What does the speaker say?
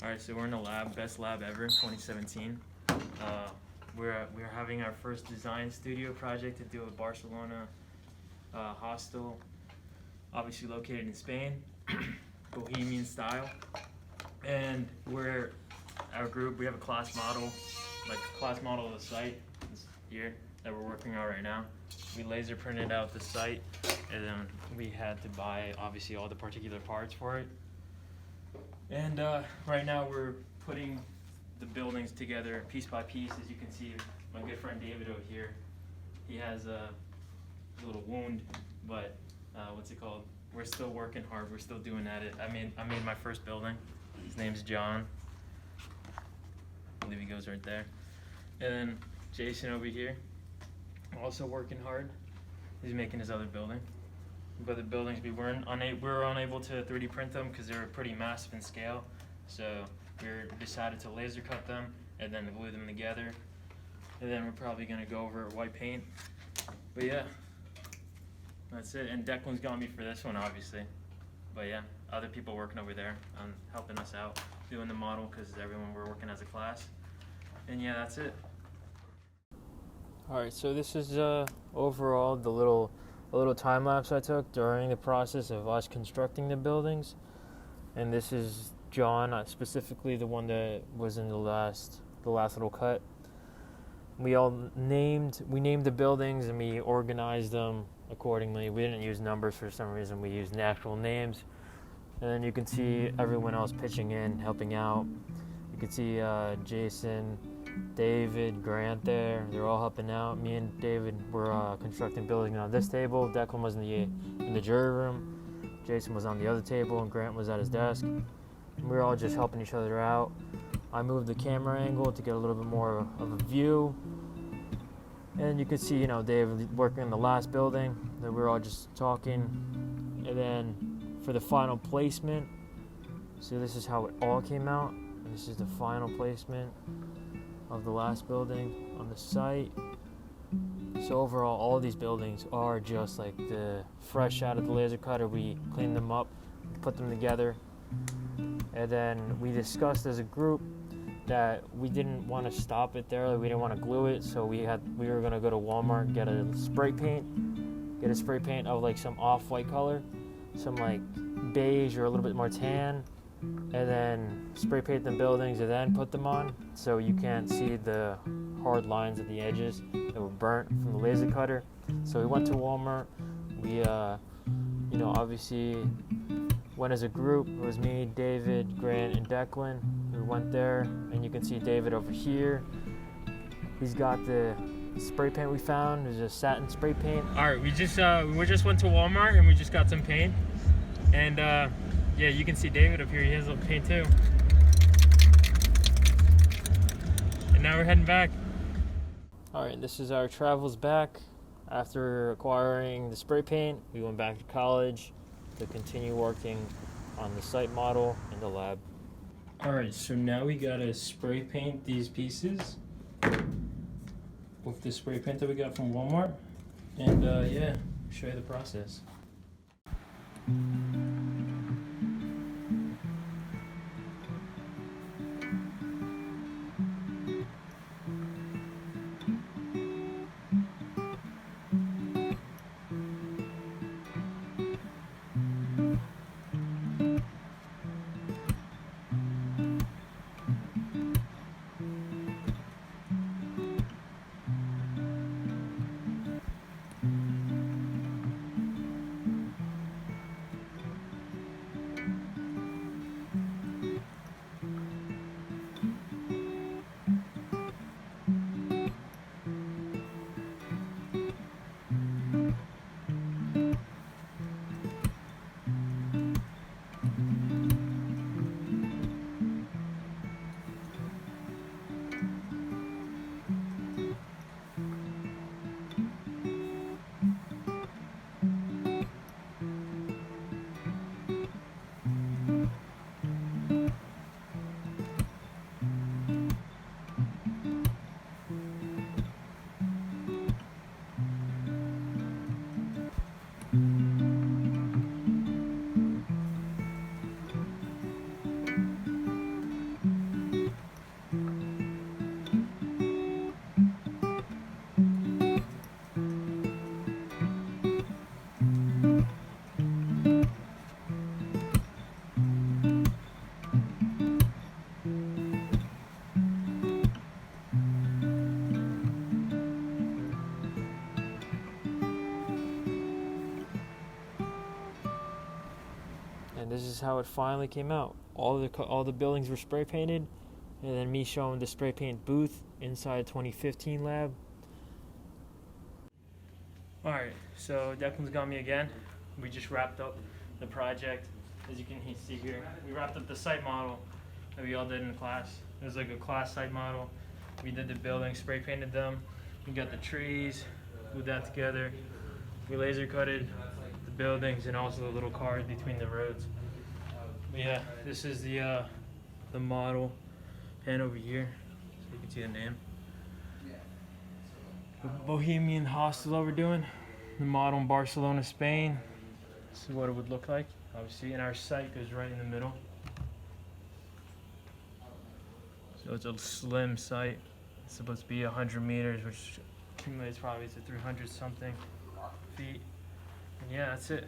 All right, so we're in the lab, best lab ever, 2017. We're having our first design studio project to do a Barcelona hostel, obviously located in Spain, Bohemian style. And our group, we have a class model, like a class model of the site this year that we're working on right now. We laser printed out the site, and then we had to buy obviously all the particular parts for it. And right now we're putting the buildings together piece by piece. As you can see, my good friend David over here, he has a little wound, but what's it called? We're still working hard. We're still doing at it. I made my first building. His name's John. I believe he goes right there. And then Jason over here, also working hard. He's making his other building. But the buildings, we were unable to 3D print them because they were pretty massive in scale. So we decided to laser cut them and then glue them together. And then we're probably gonna go over white paint. But yeah, that's it. And Declan's got me for this one, obviously. But yeah, other people working over there helping us out, doing the model because everyone we're working as a class. And yeah, that's it. All right, so this is overall a little time lapse I took during the process of us constructing the buildings. And this is John, specifically the one that was in the last little cut. We named the buildings and we organized them accordingly. We didn't use numbers for some reason. We used actual names. And then you can see everyone else pitching in, helping out. You can see Jason, David, Grant there. They're all helping out. Me and David were constructing building on this table. Declan was in the jury room. Jason was on the other table, and Grant was at his desk. And we were all just helping each other out. I moved the camera angle to get a little bit more of a view. And you can see, David working in the last building. Then we were all just talking. And then for the final placement, so this is how it all came out. This is the final placement of the last building on the site. So overall, all these buildings are just like the fresh out of the laser cutter. We cleaned them up, put them together, and then we discussed as a group that we didn't want to stop it there. We didn't want to glue it, so we were gonna go to Walmart, get a spray paint of like some off-white color, some like beige or a little bit more tan, and then spray paint the buildings and then put them on so you can't see the hard lines at the edges that were burnt from the laser cutter. So we went to Walmart. We obviously went as a group. It was me, David, Grant, and Declan. We went there, and you can see David over here. He's got the spray paint we found. There's a satin spray paint. All right, we just went to Walmart and we just got some paint. And yeah, you can see David up here. He has a little paint too. And now we're heading back. All right, this is our travels back. After acquiring the spray paint, we went back to college to continue working on the site model in the lab. All right, so now we gotta spray paint these pieces with the spray paint that we got from Walmart. And yeah, show you the process. how it finally came out. All the buildings were spray painted, and then me showing the spray paint booth inside 2015 lab. Alright, so Declan's got me again. We just wrapped up the project. As you can see here, we wrapped up the site model that we all did in class. It was like a class site model. We did the buildings, spray painted them. We got the trees, glued that together. We laser cutted the buildings and also the little cars between the roads. But yeah, this is the model pen over here, so you can see the name. The Bohemian Hostel that we're doing. The model in Barcelona, Spain. This is what it would look like, obviously, and our site goes right in the middle. So it's a slim site. It's supposed to be 100 meters, which accumulates probably to 300 something feet. And yeah, that's it.